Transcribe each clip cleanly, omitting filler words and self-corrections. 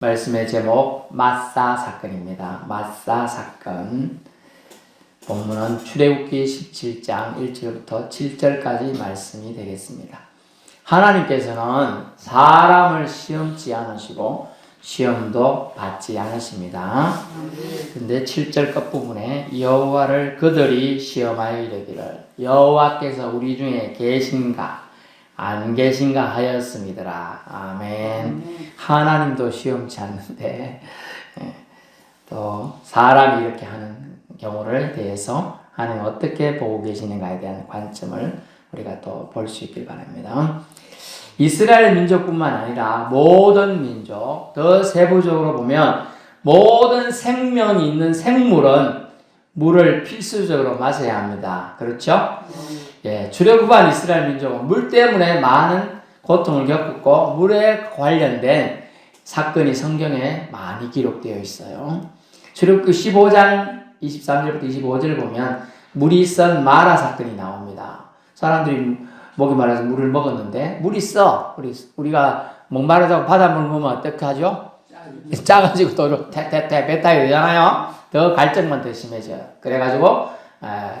말씀의 제목 마사 사건입니다. 마사 사건. 본문은 출애굽기 17장 1절부터 7절까지 말씀이 되겠습니다. 하나님께서는 사람을 시험치 않으시고 시험도 받지 않으십니다. 근데 7절 끝부분에 여호와를 그들이 시험하여 이르기를 여호와께서 우리 중에 계신가 안 계신가 하였음이더라. 아멘. 하나님도 시험치 않는데 또 사람이 이렇게 하는 경우를 대해서 하나님 어떻게 보고 계시는가에 대한 관점을 우리가 또 볼 수 있길 바랍니다. 이스라엘 민족뿐만 아니라 모든 민족, 더 세부적으로 보면 모든 생명이 있는 생물은 물을 필수적으로 마셔야 합니다. 그렇죠? 예, 출애굽한 이스라엘 민족은 물 때문에 많은 고통을 겪었고 물에 관련된 사건이 성경에 많이 기록되어 있어요. 출애굽기 15장 23절부터 25절 보면 물이 썬 마라 사건이 나옵니다. 사람들이 목이 말라서 물을 먹었는데 물이 써. 우리가 목마르다고 바닷물 먹으면 어떻게 하죠? 짜가지고 또 배 타게 되잖아요. 더 갈증만 더 심해져요. 그래가지고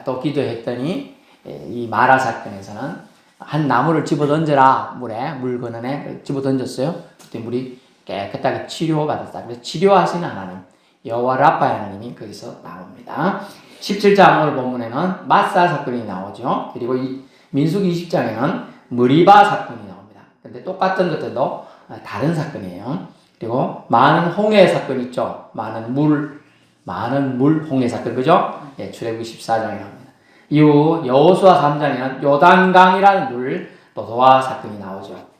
또 기도했더니 이 마라 사건에서는 한 나무를 집어 던져라. 물 근원에 집어 던졌어요. 그때 물이 깨끗하게 치료받았다. 그래서 치료하시는 하나님, 여호와 라파 하나님이 거기서 나옵니다. 17장 오늘 본문에는 마사 사건이 나오죠. 그리고 이 민수기 20장에는 무리바 사건이 나옵니다. 근데 똑같은 것들도 다른 사건이에요. 그리고 많은 홍해 사건 있죠. 많은 물 홍해 사건, 그죠? 예, 출애굽기 14장에 나옵니다. 이후 여호수아 3장에는 요단강이라는 물 노도와 사건이 나오죠.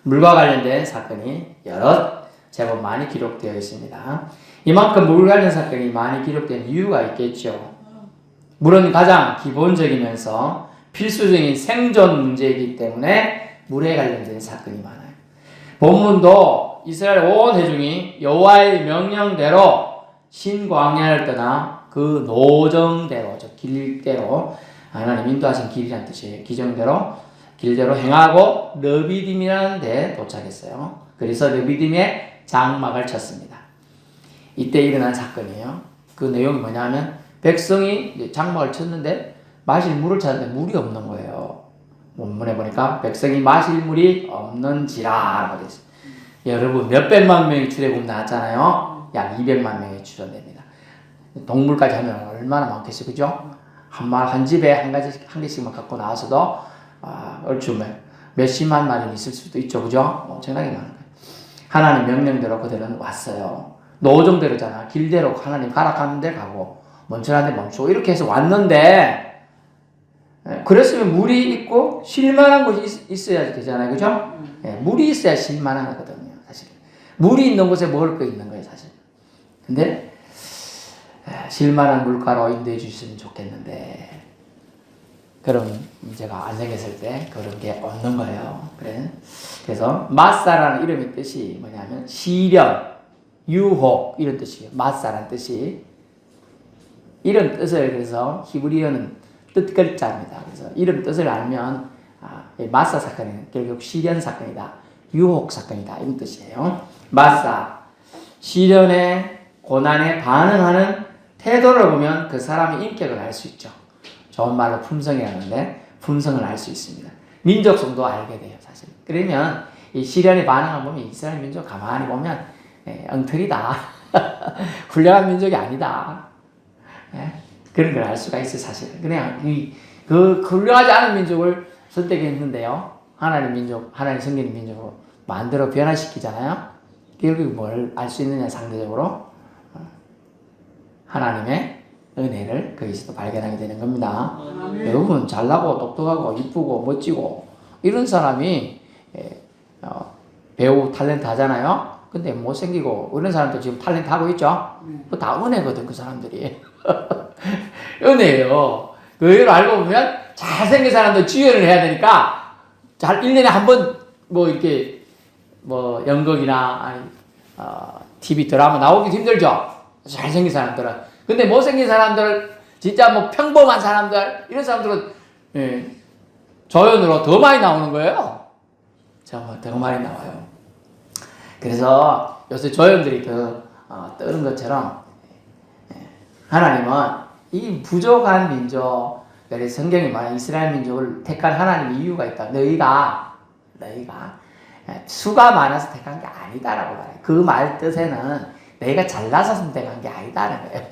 물과 관련된 사건이 제법 많이 기록되어 있습니다. 이만큼 물 관련 사건이 많이 기록된 이유가 있겠죠. 물은 가장 기본적이면서 필수적인 생존 문제이기 때문에 물에 관련된 사건이 많아요. 본문도 이스라엘 온 회중이 여호와의 명령대로 신광야를 떠나 그 노정대로, 길대로, 하나님 인도하신 길이라는 뜻이에요. 길대로 행하고 르비딤이라는 데 도착했어요. 그래서 르비딤에 장막을 쳤습니다. 이때 일어난 사건이에요. 그 내용이 뭐냐면 백성이 장막을 쳤는데 마실 물을 찾는데 물이 없는 거예요. 본문에 보니까 백성이 마실 물이 없는지라 라고 됐어요. 여러분 몇백만 명이 출애굽 나왔잖아요. 약 200만 명이 출연됩니다. 동물까지 하면 얼마나 많겠어요, 그죠? 한 집에 한 개씩만 갖고 나와서도 얼추 몇십만 마리 있을 수도 있죠, 그죠? 엄청나게 많은 거예요. 하나님 명령대로 그들은 왔어요. 노정대로잖아. 길대로 하나님 가라가는 데 가고 멈춰라는 데 멈추고 이렇게 해서 왔는데 그랬으면 물이 있고 쉴만한 곳이 있어야 되잖아요, 그죠? 물이 있어야 쉴만한 거거든요, 사실. 물이 있는 곳에 먹을 거 있는 거예요, 사실. 근데 쉴만한 물가로 인도해 주셨으면 좋겠는데 그런 문제가 안 생겼을 때 그런 게 없는 거예요. 그래서 마사라는 이름의 뜻이 뭐냐면 시련, 유혹 이런 뜻이에요. 마사라는 뜻이 이런 뜻을 그래서 히브리어는 뜻글자입니다. 그래서 이름 뜻을 알면 마사 사건은 결국 시련 사건이다, 유혹 사건이다 이런 뜻이에요. 마사, 시련의 고난에 반응하는 태도를 보면 그 사람의 인격을 알 수 있죠. 좋은 말로 품성이라는데 품성을 알 수 있습니다. 민족성도 알게 돼요, 사실. 그러면 이 시련에 반응을 보면 이스라엘 민족 가만히 보면 엉터리다. 훌륭한 민족이 아니다. 그런 걸 알 수가 있어요, 사실. 그냥 그 훌륭하지 않은 민족을 선택했는데요. 하나님 성경 민족으로 만들어 변화시키잖아요. 결국 뭘 알 수 있느냐, 상대적으로 하나님의 은혜를 거기서도 발견하게 되는 겁니다. 여러분 잘나고 똑똑하고 이쁘고 멋지고 이런 사람이 배우 탤런트 하잖아요. 근데 못생기고 이런 사람도 지금 탤런트 하고 있죠. 그거 다 은혜거든, 그 사람들이. 은혜예요. 그걸 알고 보면 잘생긴 사람도 지연을 해야 되니까 1년에 한 번 이렇게 연극이나 TV 드라마 나오기 힘들죠. 잘생긴 사람들은. 근데 못생긴 사람들, 진짜 평범한 사람들, 이런 사람들은 조연으로 더 많이 나오는 거예요. 더 많이 나와요. 그래서 요새 조연들이 떠는 것처럼 하나님은 이 부족한 민족, 그래서 성경이 말하는 이스라엘 민족을 택한 하나님의 이유가 있다. 너희가 수가 많아서 택한 게 아니다라고 말해요. 그 말 뜻에는 너희가 잘나서 선택한 게 아니다라는 거예요.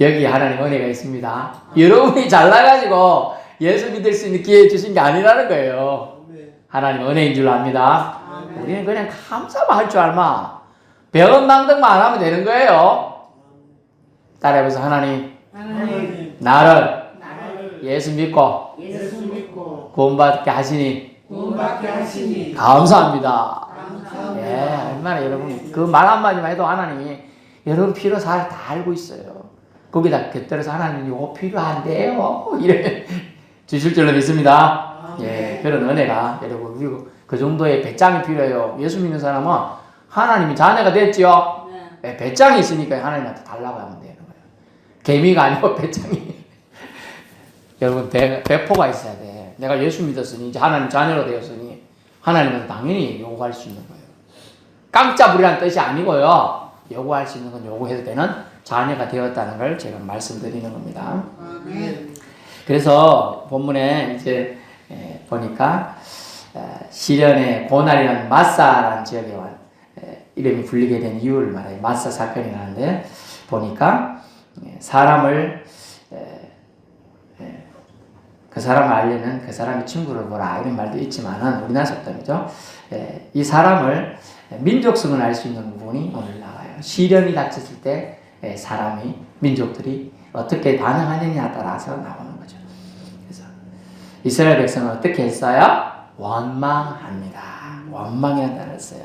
여기 하나님 은혜가 있습니다. 여러분이 잘나가지고 예수 믿을 수 있는 기회 주신 게 아니라는 거예요. 하나님 은혜인 줄 압니다. 우리는 그냥 감사만 할 줄 알마. 배은망덕만 안 하면 되는 거예요. 따라해보세요. 하나님 나를 예수 믿고 구원받게 하시니 감사합니다. 예, 얼마나 여러분이 그 말 한마디만 해도 하나님이 여러분 필요 사실 다 알고 있어요. 거기다 곁들여서 하나님 이거 필요한데요 이래 주실 줄로 믿습니다. 예, 그런 은혜가 여러분 그리고 그 정도의 배짱이 필요해요. 예수 믿는 사람은 하나님이 자녀가 됐지요. 네, 배짱이 있으니까 하나님한테 달라고 하면 되는 거예요. 개미가 아니고 배짱이. 여러분 배포가 있어야 돼. 내가 예수 믿었으니 이제 하나님 자녀가 되었으니 하나님은 당연히 요구할 수 있는 거예요. 깡짜 부리라는 뜻이 아니고요. 요구할 수 있는 건 요구해도 되는 자녀가 되었다는 걸 제가 말씀드리는 겁니다. 그래서 본문에 이제 보니까 시련의 고난이라는 마사라는 지역에 이름이 불리게 된 이유를 말해요. 마사 사건이 나는데 보니까 사람을 그 사람을 알려면 그 사람의 친구를 보라 이런 말도 있지만은 우리나라 속담이죠. 이 사람을 민족성을 알 수 있는 부분이 오늘 나와요. 시련이 닥쳤을 때 사람이 민족들이 어떻게 반응하느냐에 따라서 나오는 거죠. 그래서 이스라엘 백성은 어떻게 했어요? 원망합니다. 원망이라는 단어를 써요.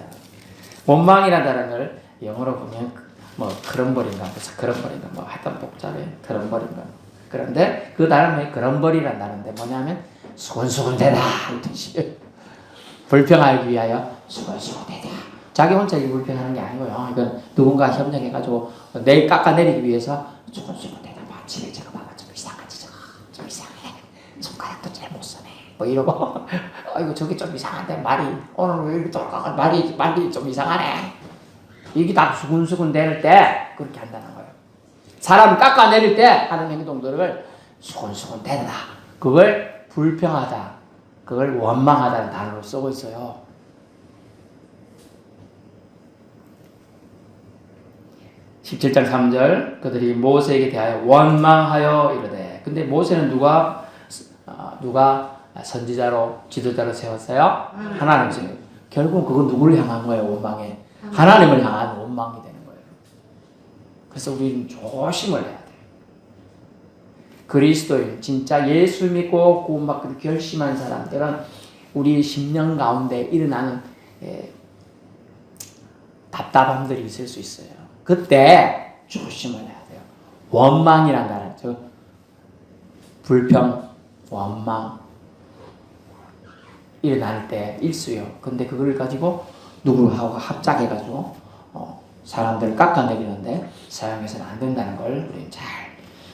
원망이라는 단어를 영어로 보면 뭐 그런벌인가 무슨 그런벌인가 뭐 하여튼 복잡해. 그런벌인가. 그런데 그 단어는 그런벌이라는 단어인데 뭐냐면 수근수근대다 이 뜻이에요. 불평하기 위하여 수근수근대다. 자기 혼자 이 불평하는 게 아니고요. 이건 누군가 협력해가지고 내일 깎아내리기 위해서 수근수근대다. 막 집에 저거 봐봐 좀 이상하지 저거 좀 이상해. 손가락도 잘 못 쓰네. 뭐 이러고 아이고 저게 좀 이상한데 말이 오늘 왜 이렇게 똑같아 말이 좀 이상하네. 이게 다 수근수근 대를 때 그렇게 한다는 거예요. 사람 깎아내릴 때 하는 행동들을 수근수근 된다. 그걸 불평하다. 그걸 원망하다는 단어로 쓰고 있어요. (17장 3절) 그들이 모세에게 대하여 원망하여 이르되. 근데 모세는 누가 선지자로 지도자로 세웠어요? 하나님 세워요. 결국 그건 누구를 향한 거예요? 원망에 하나님을 향한 원망이 되는 거예요. 그래서 우리는 조심을 해야 돼요. 그리스도인 진짜 예수 믿고 구원받기로 결심한 사람들은 우리 심령 가운데 일어나는 답답함들이 있을 수 있어요. 그때 조심을 해야 돼요. 원망이란 단어죠. 불평, 원망 일어날 때 일수요. 근데 그걸 가지고 누구하고 합작해가지고 사람들을 깎아내리는데 사용해서는 안 된다는 걸 우리는 잘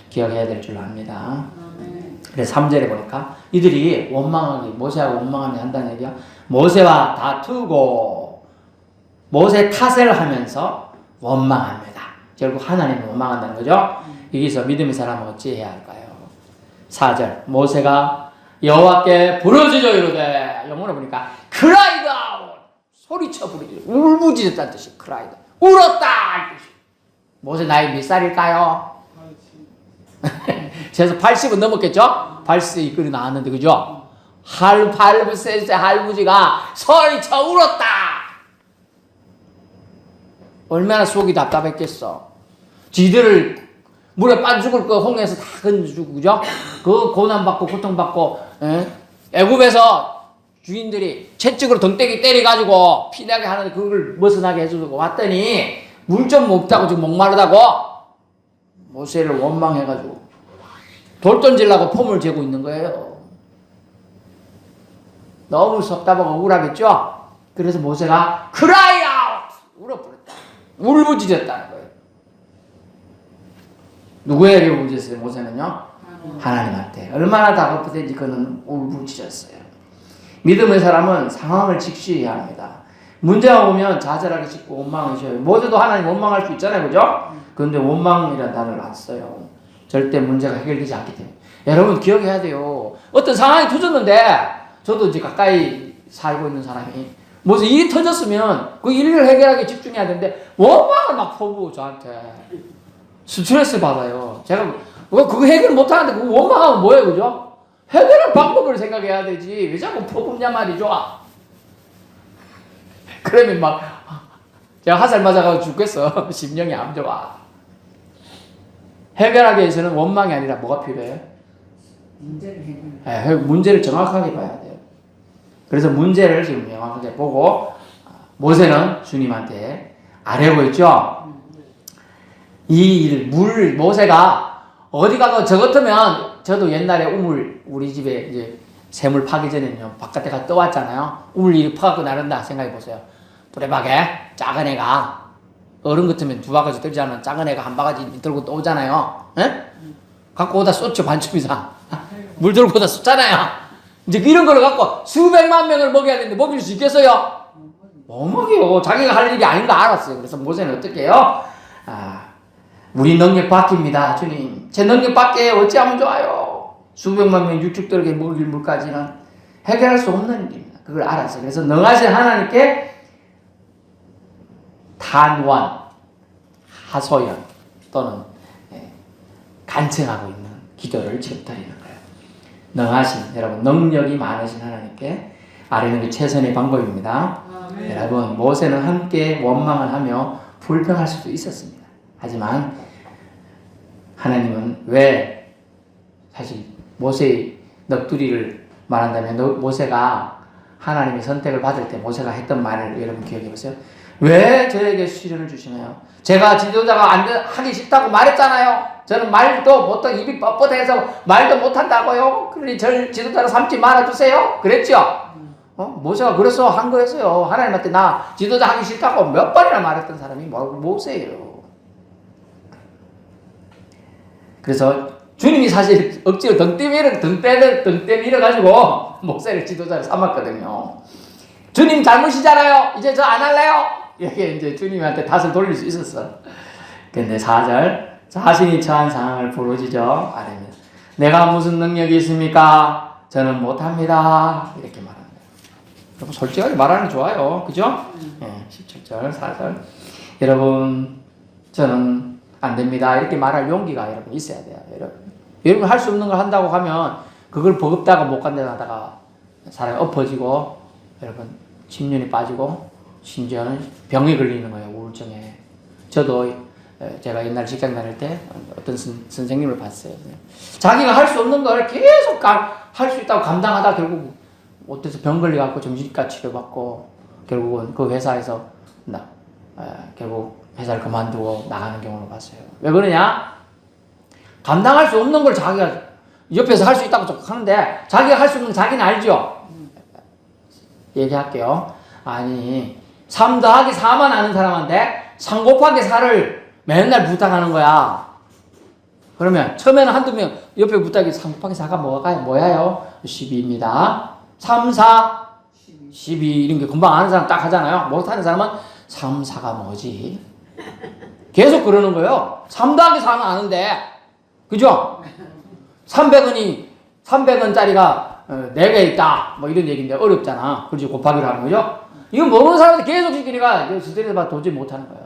기억해야 될 줄 압니다. 그래서 3절에 보니까 이들이 원망하기 모세하고 원망하며 한다는 얘기야. 모세와 다투고 모세 탓을 하면서 원망합니다. 결국 하나님을 원망한다는 거죠. 여기서 믿음의 사람은 어찌해야 할까요? 4절 모세가 여호와께 부르짖어 이르되. 영어로 보니까 cried out 소리쳐 부르짖어 울부짖었다는 뜻이 cried 울었다 이 뜻이. 모세 나이 몇 살일까요? 그래서 80은 넘었겠죠? 80이 끓이 나왔는데 그죠? 80세 할아버지가 소리쳐 울었다. 얼마나 속이 답답했겠어. 지들을 물에 빠져 죽을 거 홍해에서 다 건져주고 그죠? 그 고난받고 고통받고 애굽에서 주인들이 채찍으로 덩떼기 때려가지고 피나게 하는데 그걸 벗어나게 해주고 왔더니 물 좀 없다고 지금 목마르다고 모세를 원망해가지고 돌 던지려고 폼을 재고 있는 거예요. 너무 섭답하고 억울하겠죠? 그래서 모세가 cry out 울어버렸다. 울부짖었다는 거예요. 누구에게 울부짖었어요? 모세는요? 하나님한테. 얼마나 다급했는지 그는 울부짖었어요. 믿음의 사람은 상황을 직시해야 합니다. 문제가 오면 좌절하기 쉽고 원망하기 쉬워요. 모두도 하나님 원망할 수 있잖아요. 그죠? 그런데 원망이라는 단어를 안 써요. 절대 문제가 해결되지 않기 때문에. 여러분 기억해야 돼요. 어떤 상황이 터졌는데 저도 이제 가까이 살고 있는 사람이 무슨 일이 터졌으면 그 일을 해결하기 집중해야 되는데 원망을 막 퍼부어 저한테. 스트레스 받아요. 제가 그거 해결 못하는데 그거 원망하면 뭐예요. 그죠? 해결할 방법을 생각해야 되지. 왜 자꾸 퍼붓냐 말이죠. 그러면 막 제가 화살 맞아가지고 죽겠어. 심령이 안 좋아. 해결하기 위해서는 원망이 아니라 뭐가 필요해요? 문제를 정확하게 봐야 돼요. 그래서 문제를 지금 명확하게 보고 모세는 주님한테 아뢰고 있죠. 이 일, 모세가 어디 가고 저 같으면 저도 옛날에 우리 집에 이제 샘을 파기 전에는요 바깥에 가 떠왔잖아요. 우물 이렇게 파갖고 나른다 생각해 보세요. 두레박에 작은 애가 어른 같으면 두 바가지 들지 않은 작은 애가 한 바가지 들고 또 오잖아요. 에? 갖고 오다 쏟죠. 반쯤 이상 물 들고 오다 쏟잖아요. 이제 이런 걸 갖고 수백만 명을 먹여야 되는데 먹일 수 있겠어요? 못 먹여. 자기가 할 일이 아닌 거 알았어요. 그래서 모세는 어떻게 해요? 우리 능력 바뀝니다. 주님 제 능력 밖에 어찌하면 좋아요. 수백만 명 육축들에게 먹일 물까지는 해결할 수 없는 일입니다. 그걸 알았어요. 그래서 능하신 하나님께 탄원, 하소연 또는 간청하고 있는 기도를 지금 드리는 거예요. 능하신, 여러분 능력이 많으신 하나님께 아뢰는 게 최선의 방법입니다. 여러분 모세는 함께 원망을 하며 불평할 수도 있었습니다. 하지만 하나님은 왜 사실 모세의 넋두리를 말한다면 모세가 하나님의 선택을 받을 때 모세가 했던 말을 여러분 기억해 보세요. 왜 저에게 시련을 주시나요? 제가 지도자가 하기 싫다고 말했잖아요. 저는 말도 못하고 입이 뻣뻣해서 말도 못한다고요. 그러니 저를 지도자로 삼지 말아주세요. 그랬죠? 모세가 그래서 한 거였어요. 하나님한테 나 지도자 하기 싫다고 몇 번이나 말했던 사람이 모세예요. 그래서 주님이 사실 억지로 등 때밀어가지고 모세를 지도자로 삼았거든요. 주님 잘못이잖아요. 이제 저 안 할래요. 이렇게 이제 주님한테 탓을 돌릴 수 있었어. 근데 4절 자신이 처한 상황을 부르짖어 아뢰며 내가 무슨 능력이 있습니까? 저는 못합니다. 이렇게 말합니다. 여러분 솔직하게 말하는 게 좋아요. 그죠? 17절 4절 여러분 저는 안 됩니다. 이렇게 말할 용기가 여러분 있어야 돼요. 여러분 할 수 없는 걸 한다고 하면 그걸 버겁다가 못 간다고 하다가 사람이 엎어지고 여러분 침륜이 빠지고 심지어는 병에 걸리는 거예요. 우울증에. 저도 제가 옛날 직장 다닐 때 어떤 선생님을 봤어요. 자기가 할 수 없는 걸 계속 할 수 있다고 감당하다 결국 어때서 병 걸려갖고 정신과 치료받고 결국은 그 회사에서 결국 회사를 그만두고 나가는 경우를 봤어요. 왜 그러냐? 감당할 수 없는 걸 자기가 옆에서 할 수 있다고 하는데 자기가 할 수 없는 건 자기는 알죠? 얘기할게요. 아니 3 더하기 4만 아는 사람한테 3 곱하기 4를 맨날 부탁하는 거야. 그러면 처음에는 한두 명 옆에 부탁이 3 곱하기 4가 뭐야요? 12입니다. 3, 4, 12 이런 게 금방 아는 사람 딱 하잖아요. 못하는 사람은 3, 4가 뭐지? 계속 그러는 거예요. 3 더하기 4는 아는데 그죠? 300원짜리가 4개 있다 뭐 이런 얘기인데 어렵잖아. 그렇지 곱하기를 하는 거죠? 이거 모르는 사람들 계속 시키니까 스트레스 받아 도저히 못하는 거예요.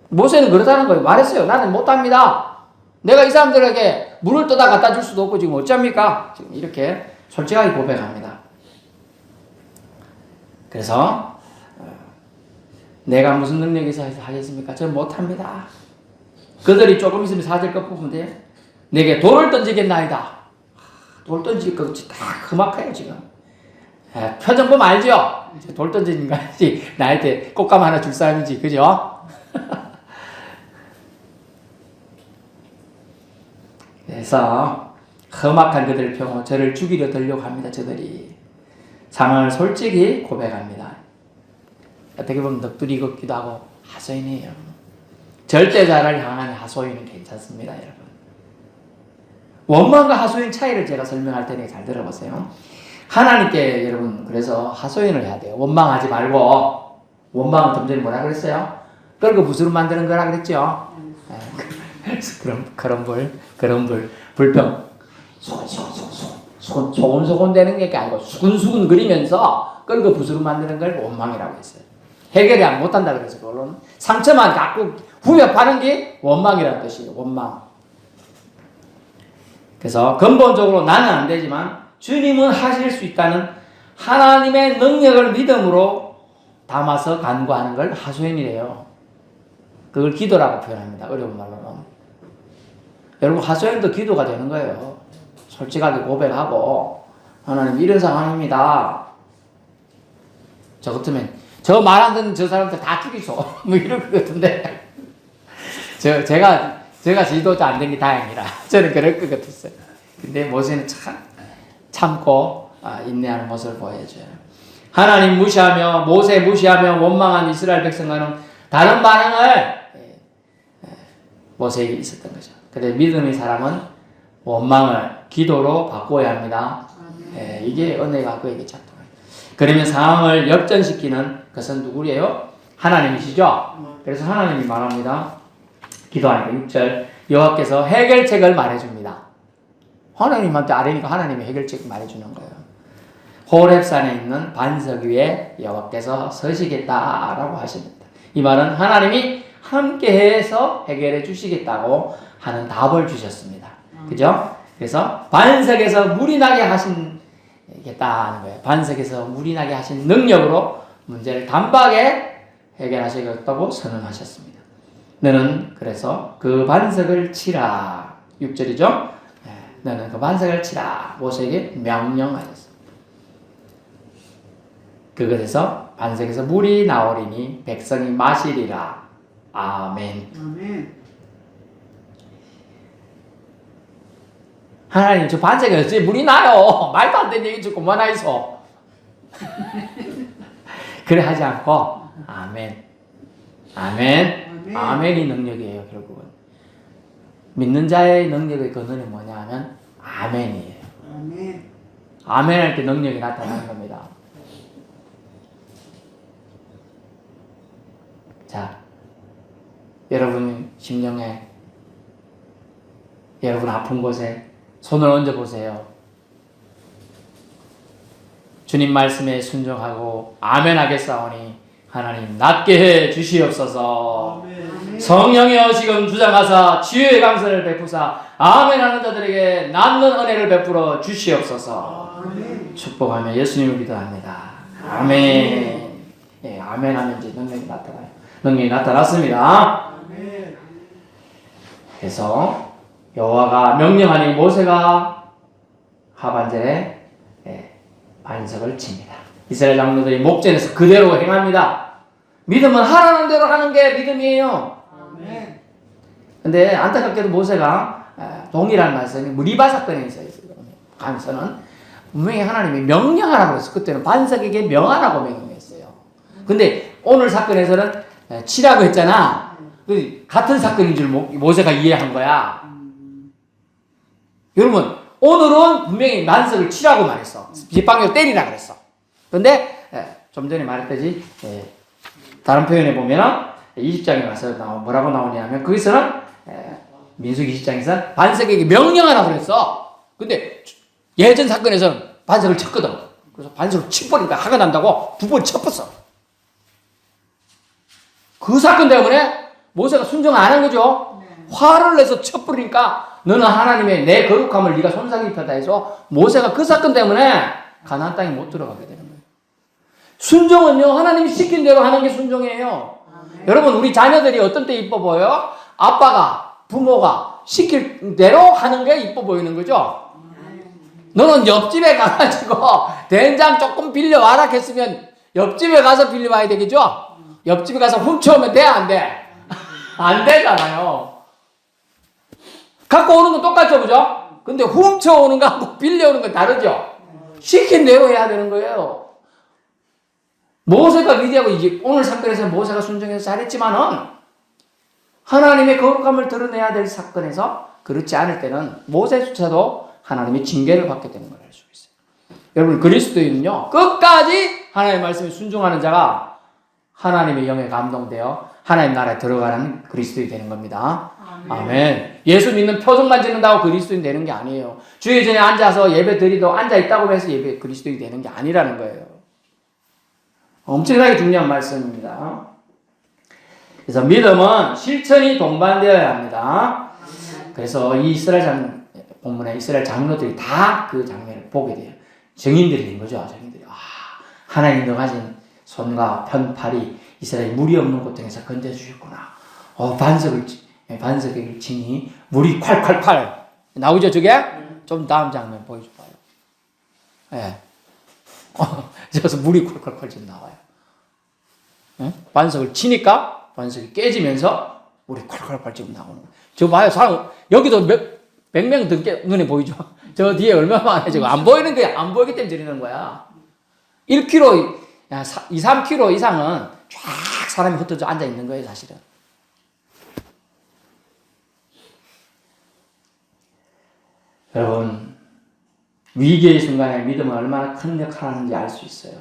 모세는 그렇다는 거예요. 말했어요. 나는 못합니다. 내가 이 사람들에게 물을 떠다 갖다 줄 수도 없고 지금 어쩝니까? 지금 이렇게 솔직하게 고백합니다. 그래서 내가 무슨 능력이 있어서 하겠습니까? 저는 못합니다. 그들이 조금 있으면 4절 끝부분 돼. 내게 돌을 던지겠나이다. 돌 던질 것 같이 다 험악해요 지금. 표정 보면 알죠? 돌 던지는 거지 나한테 꽃감 하나 줄 사람인지 그죠? 그래서 험악한 그들을 펴고 저를 죽이려 들려고 합니다. 저들이 상황을 솔직히 고백합니다. 어떻게 보면 넋두리 걷기도 하고 하소연이에요. 절대자를 향한 하소연은 괜찮습니다. 여러분 원망과 하소연 차이를 제가 설명할 테니 잘 들어보세요. 하나님께 여러분 그래서 하소연을 해야 돼요. 원망하지 말고 원망은 좀 전에 뭐라 그랬어요? 끌고 부스럼 만드는 거라 그랬죠? 그런 불평. 소곤소곤 되는 게 아니고 수근수근 그리면서 끌고 부스럼 만드는 걸 원망이라고 했어요. 해결이 못한다 그래서 그걸로는 상처만 갖고 후벼 파는 게 원망이라는 뜻이에요. 원망. 그래서 근본적으로 나는 안 되지만 주님은 하실 수 있다는 하나님의 능력을 믿음으로 담아서 간구하는 걸 하소연이래요. 그걸 기도라고 표현합니다. 어려운 말로는. 여러분 하소연도 기도가 되는 거예요. 솔직하게 고백하고 하나님 이런 상황입니다. 저 같으면 저 말 안 듣는 저 사람들 다 죽이소. 뭐 이럴 것 같은데 제가 지도자 안 된 게 다행이라 저는 그럴 것 같았어요. 근데 모세는 참고 인내하는 모습을 보여줘요. 하나님 무시하며 모세 무시하며 원망한 이스라엘 백성과는 다른 반응을 모세에게 있었던 거죠. 근데 믿음의 사람은 원망을 기도로 바꿔야 합니다. 이게 은혜가 그에게 작동해요. 그러면 상황을 역전시키는 것은 누구예요? 하나님이시죠. 그래서 하나님이 말합니다. 기도하니까 6절 여호와께서 해결책을 말해줍니다. 하나님한테 아뢰니까 하나님이 해결책을 말해주는 거예요. 호렙산에 있는 반석 위에 여호와께서 서시겠다라고 하십니다. 이 말은 하나님이 함께해서 해결해 주시겠다고 하는 답을 주셨습니다. 그죠? 그래서 반석에서 물이 나게 하시겠다는 거예요. 반석에서 물이 나게 하신 능력으로 문제를 단박에 해결하시겠다고 선언하셨습니다. 너는 그래서 그 반석을 치라. 6절이죠? 너는 그 반석을 치라. 모세에게 명령하셨습니다. 그것에서 반석에서 물이 나오리니 백성이 마시리라. 아멘. 아멘. 하나님 저 반석에 어찌 물이 나요? 말도 안 되는 얘기 좀 그만하이소. 그래 하지 않고 아멘. 아멘. 아멘이 능력이에요. 결국은 믿는 자의 능력의 근원이 뭐냐 하면 아멘이에요. 아멘. 아멘 할 때 능력이 나타나는 겁니다. 자, 여러분 심령에 여러분 아픈 곳에 손을 얹어 보세요. 주님 말씀에 순종하고 아멘 하겠사오니 하나님 낫게 해 주시옵소서. 아멘. 성령이여 지금 주장하사 치유의 강선을 베푸사 아멘 하는 자들에게 낫는 은혜를 베풀어 주시옵소서. 아멘. 축복하며 예수님을 기도합니다. 아멘. 예, 아멘 하면 이제 능력이 나타나요. 능력이 나타났습니다. 아멘. 그래서 여호와가 명령하니 모세가 하반절에 반석을 칩니다. 이스라엘 장로들이 목전에서 그대로 행합니다. 믿음은 하라는 대로 하는 게 믿음이에요. 아멘. 근데 안타깝게도 모세가 동일한 말씀이 무리바 사건에 있어요. 가면서는 분명히 하나님이 명령하라고 했어요. 그때는 반석에게 명하라고 명령했어요. 근데 오늘 사건에서는 치라고 했잖아. 같은 사건인 줄 모세가 이해한 거야. 여러분 오늘은 분명히 반석을 치라고 말했어. 빗방울 때리라 그랬어. 근데 좀 전에 말했듯이 다른 표현에 보면 20장에 가서 뭐라고 나오냐면 거기서는 민수기 20장에서 반석에게 명령하라고 그랬어. 근데 예전 사건에서는 반석을 쳤거든. 그래서 반석을 쳐버리니까 화가 난다고 두 번 쳤었어. 그 사건 때문에 모세가 순종 안 한 거죠. 화를 내서 쳐버리니까 너는 하나님의 내 거룩함을 네가 손상 입혔다 해서 모세가 그 사건 때문에 가나안 땅에 못 들어가게 되는 거예요. 순종은요 하나님이 시킨 대로 하는 게 순종이에요. 여러분 우리 자녀들이 어떤 때 이뻐 보여요? 아빠가 부모가 시킬 대로 하는 게 이뻐 보이는 거죠. 너는 옆집에 가가지고 된장 조금 빌려와라 했으면 옆집에 가서 빌려와야 되겠죠. 옆집에 가서 훔쳐오면 돼 안 돼? 안 되잖아요. 갖고 오는 건 똑같죠, 그죠? 근데 훔쳐오는 거하고 빌려오는 건 다르죠? 시킨 대로 해야 되는 거예요. 모세가 위대하고 이제 오늘 사건에서 모세가 순종해서 잘했지만은 하나님의 거룩함을 드러내야 될 사건에서 그렇지 않을 때는 모세조차도 하나님의 징계를 받게 되는 걸 알 수 있어요. 여러분 그리스도인은요 끝까지 하나님의 말씀에 순종하는 자가 하나님의 영에 감동되어 하나님 나라에 들어가는 그리스도인이 되는 겁니다. 아멘. 예수 믿는 표정만 짓는다고 그리스도인 되는 게 아니에요. 주의 전에 앉아서 예배 드리도 앉아 있다고 해서 예배 그리스도인이 되는 게 아니라는 거예요. 엄청나게 중요한 말씀입니다. 그래서 믿음은 실천이 동반되어야 합니다. 그래서 이 이스라엘 본문에 이스라엘 장로들이 다 그 장면을 보게 돼요. 증인들이 된 거죠. 증인들이. 하나님 능하신 손과 편팔이 이스라엘 물이 없는 고통에서 건져주셨구나. 반석을 치니 물이 콸콸콸 나오죠. 저게? 좀 다음 장면 보여줘봐요. 예. 그래서 물이 콸콸콸 좀 나와요. 예? 반석을 치니까 반석이 깨지면서 물이 콸콸콸 지금 나오는 거예요. 저 봐요. 사람, 여기도 몇 명 넘게 눈에 보이죠? 저 뒤에 얼마나 많아요. 저거 안 보이는 거야. 안 보이기 때문에 저리는 거야. 1km, 2, 3km 이상은 쫙 사람이 흩어져 앉아 있는 거예요, 사실은. 여러분, 위기의 순간에 믿음은 얼마나 큰 역할을 하는지 알 수 있어요.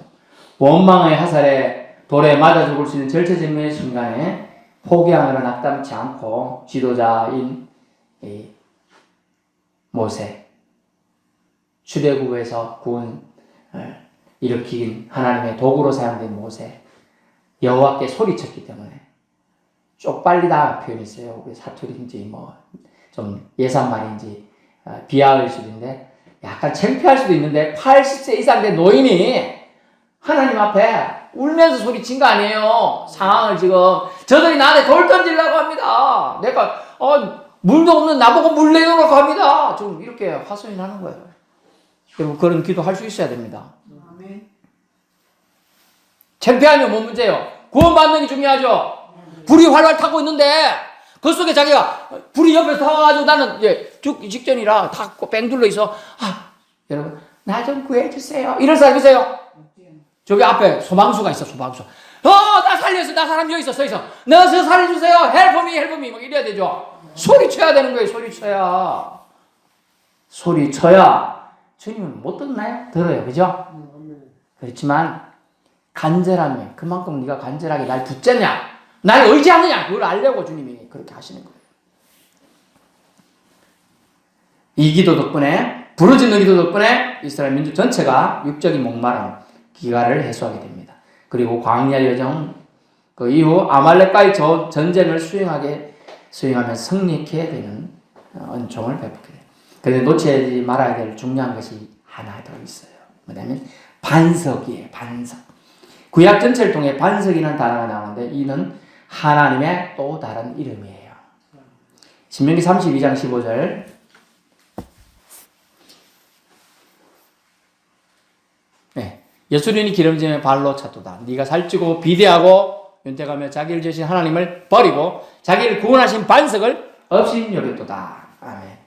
원망의 화살에 돌에 맞아 죽을 수 있는 절체절명의 순간에 포기함으로 낙담치 않고 지도자인 모세, 출애굽에서 구원을 일으킨 하나님의 도구로 사용된 모세, 여호와께 소리쳤기 때문에 쪽팔리다 표현이 있어요. 사투리인지 좀 예산말인지 비하할 수도 있는데 약간 창피할 수도 있는데 80세 이상 된 노인이 하나님 앞에 울면서 소리친 거 아니에요. 상황을 지금 저들이 나한테 돌 던지려고 합니다. 내가 물도 없는 나보고 물 내놓으라고 합니다. 좀 이렇게 화소연이 하는 거예요. 여러분 그런 기도 할 수 있어야 됩니다. 창피하면 뭔 문제예요? 구원받는 게 중요하죠. 불이 활활 타고 있는데 그 속에 자기가 불이 옆에서 타와가지고 나는 죽기 직전이라 다 뺑 둘러 있어. 여러분 나 좀 구해주세요. 이런 사람 있어요? 저기 앞에 소방수가 있어. 소방수. 나 살렸어. 나 사람 여기 있어. 서 있어. 너서 살려주세요. Help me, help me. 막 이래야 되죠. 소리쳐야 되는 거예요. 소리쳐야. 소리쳐야 주님은 못 듣나요? 들어요. 그죠? 그렇지만 간절하면 그만큼 네가 간절하게 날 붙잡냐, 날 의지하느냐, 그걸 알려고 주님이 그렇게 하시는 거예요. 이 기도 덕분에, 부르짖는 기도 덕분에 이스라엘 민족 전체가 육적인 목마름, 기가를 해소하게 됩니다. 그리고 광야 여정 그 이후 아말렉과의 전쟁을 수행하며 승리케 되는 은총을 베풀게 돼요. 그런데 놓치지 말아야 될 중요한 것이 하나 더 있어요. 뭐냐면 반석이에요. 반석. 구약 전체를 통해 반석이라는 단어가 나오는데 이는 하나님의 또 다른 이름이에요. 신명기 32장 15절. 네. 예수님이 기름짐에 발로 찼도다. 네가 살찌고 비대하고 윤택하며 자기를 지으신 하나님을 버리고 자기를 구원하신 반석을 없이 여겼도다. 아멘.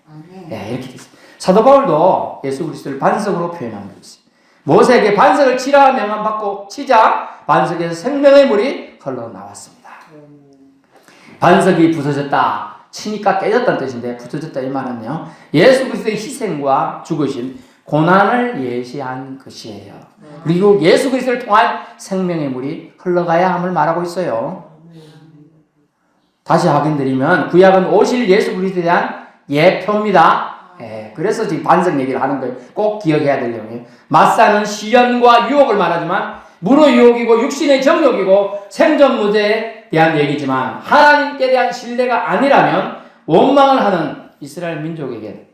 네, 이렇게 됐어요. 사도 바울도 예수 그리스도를 반석으로 표현한 거 있어요. 모세에게 반석을 치라 명함 받고 치자 반석에서 생명의 물이 흘러나왔습니다. 반석이 부서졌다. 치니까 깨졌다는 뜻인데 부서졌다 이 말은요. 예수 그리스도의 희생과 죽으심, 고난을 예시한 것이에요. 그리고 예수 그리스도를 통한 생명의 물이 흘러가야 함을 말하고 있어요. 다시 확인드리면 구약은 오실 예수 그리스도에 대한 예표입니다. 그래서 지금 반석 얘기를 하는 거예요. 꼭 기억해야 될 내용이에요. 마사는 시련과 유혹을 말하지만 물의 유혹이고 육신의 정욕이고 생존 문제에 대한 얘기지만 하나님께 대한 신뢰가 아니라면 원망을 하는 이스라엘 민족에게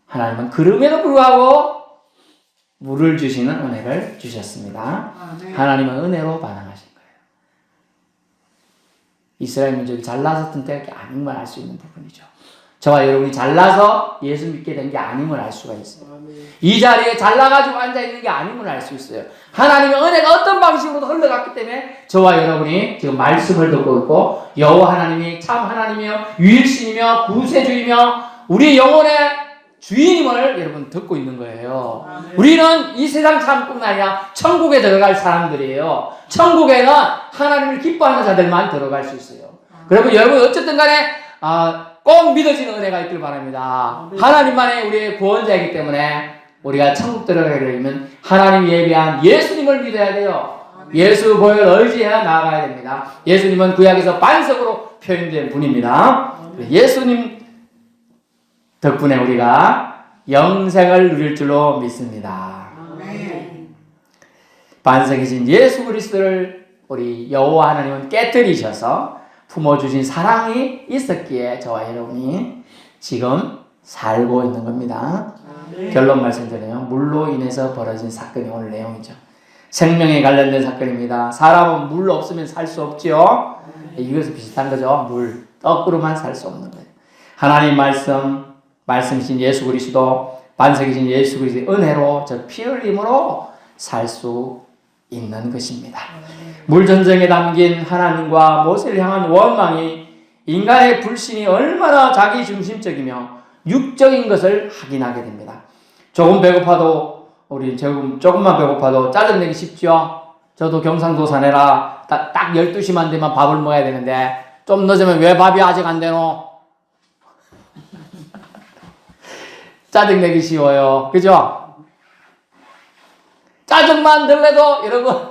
하나님은 그럼에도 불구하고 물을 주시는 은혜를 주셨습니다. 하나님은 은혜로 반응하신 거예요. 이스라엘 민족이 잘나섰던 때가 아님을 알 수 있는 부분이죠. 저와 여러분이 잘나서 예수 믿게 된 게 아님을 알 수가 있어요. 이 자리에 잘나가지고 앉아있는 게 아님을 알 수 있어요. 하나님의 은혜가 어떤 방식으로도 흘러갔기 때문에 저와 여러분이 지금 말씀을 듣고 있고 여호와 하나님이 참 하나님이며 유일신이며 구세주이며 우리 영혼의 주인임을 여러분 듣고 있는 거예요. 우리는 이 세상 삶뿐 아니라 천국에 들어갈 사람들이에요. 천국에는 하나님을 기뻐하는 자들만 들어갈 수 있어요. 그리고 여러분 어쨌든 간에 꼭 믿어지는 은혜가 있길 바랍니다. 하나님만의 우리의 구원자이기 때문에 우리가 천국 들어가려면 하나님 예비한 예수님을 믿어야 돼요. 예수 보혈 의지해 나아가야 됩니다. 예수님은 구약에서 반석으로 표현된 분입니다. 예수님 덕분에 우리가 영생을 누릴 줄로 믿습니다. 반석이신 예수 그리스도를 우리 여호와 하나님은 깨뜨리셔서 품어주신 사랑이 있었기에 저와 여러분이 지금 살고 있는 겁니다. 결론 말씀드려요. 물로 인해서 벌어진 사건이 오늘 내용이죠. 생명에 관련된 사건입니다. 사람은 물 없으면 살 수 없지요. 이것은 비슷한 거죠. 물, 떡으로만 살 수 없는 거예요. 하나님 말씀이신 예수 그리스도, 반석이신 예수 그리스도의 은혜로 저 피 흘림으로 살 수 있는 것입니다. 물전쟁에 담긴 하나님과 모세를 향한 원망이 인간의 불신이 얼마나 자기중심적이며 육적인 것을 확인하게 됩니다. 조금 배고파도 우리 조금만 배고파도 짜증내기 쉽죠. 저도 경상도 사내라 딱 12시만 되면 밥을 먹어야 되는데 좀 늦으면 왜 밥이 아직 안 되노? 짜증내기 쉬워요. 그죠? 짜증만 들래도 여러분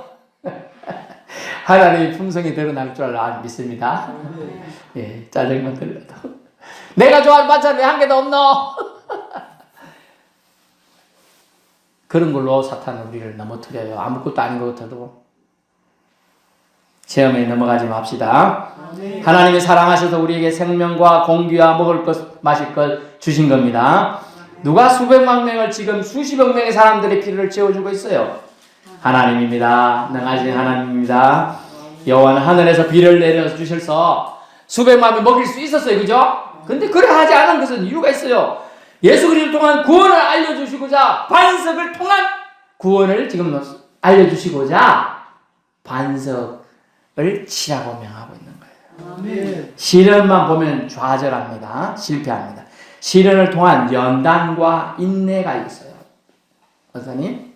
하나님의 품성이 드러날 줄 믿습니다. 예, 짜증만 들래도 내가 좋아하는 반찬 왜 한 개도 없노? 그런 걸로 사탄은 우리를 넘어뜨려요. 아무것도 아닌 것 같아도. 체험에 넘어가지 맙시다. 하나님이 사랑하셔서 우리에게 생명과 공기와 먹을 것, 마실 것 주신 겁니다. 누가 수백만 명을 지금 수십억 명의 사람들의 피를 채워주고 있어요? 하나님입니다. 능하신 하나님입니다. 여호와는 하늘에서 비를 내려 주셔서 수백만 명 먹일 수 있었어요. 그죠? 근데 그래 하지 않은 것은 이유가 있어요. 예수 그리스도 통한 구원을 알려주시고자 반석을 통한 구원을 지금 알려주시고자 반석을 치라고 명하고 있는 거예요. 아멘. 시련만 보면 좌절합니다. 실패합니다. 시련을 통한 연단과 인내가 있어요. 어떠니?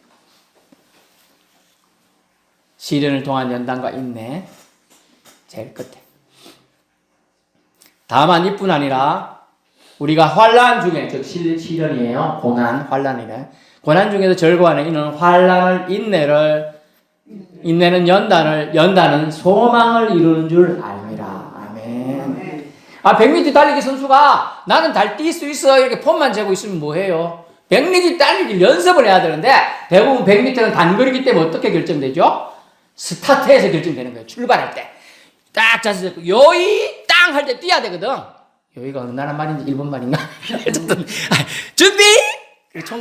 시련을 통한 연단과 인내 제일 끝에. 다만 이뿐 아니라 우리가 환난 중에, 즉 시련이에요. 고난, 환난이래. 고난 중에서 즐거워하는 이는 환난을 인내는 연단은 소망을 이루는 줄 알미라. 아멘. 100m 달리기 선수가 나는 달 뛸 수 있어 이렇게 폼만 재고 있으면 뭐해요? 100m 달리기 연습을 해야 되는데 대부분 100m는 단거리기 때문에 어떻게 결정되죠? 스타트에서 결정되는 거예요. 출발할 때. 딱 자세 잡고 요이 땅 할 때 뛰어야 되거든. 여기가 어느 나라 말인지 일본 말인가? 어쨌든 준비!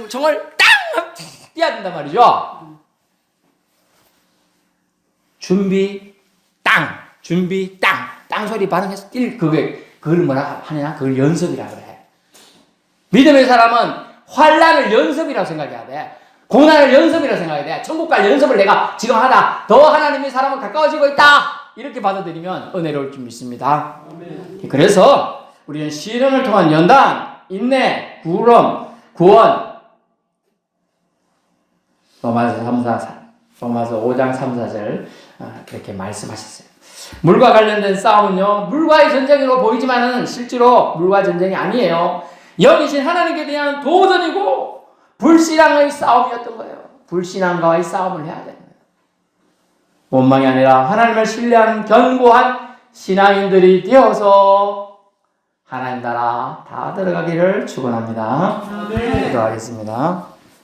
총을 땅! 뛰어야 된단 말이죠. 준비 땅! 땅 소리 반응해서 그걸 뭐라 하냐? 그걸 연습이라 그래. 믿음의 사람은 환난을 연습이라고 생각해야 돼. 고난을 연습이라고 생각해야 돼. 천국 갈 연습을 내가 지금 하다. 더 하나님의 사람은 가까워지고 있다. 이렇게 받아들이면 은혜로울 줄 믿습니다. 아멘. 그래서 우리는 시련을 통한 연단, 인내, 구원, 로마서 5장 3, 4절 그렇게 말씀하셨어요. 물과 관련된 싸움은요, 물과의 전쟁으로 보이지만은 실제로 물과 전쟁이 아니에요. 영이신 하나님께 대한 도전이고 불신앙의 싸움이었던 거예요. 불신앙과의 싸움을 해야 됩니다. 원망이 아니라 하나님을 신뢰한 견고한 신앙인들이 되어서 하나님 나라 다 들어가기를 축원합니다. 기도하겠습니다.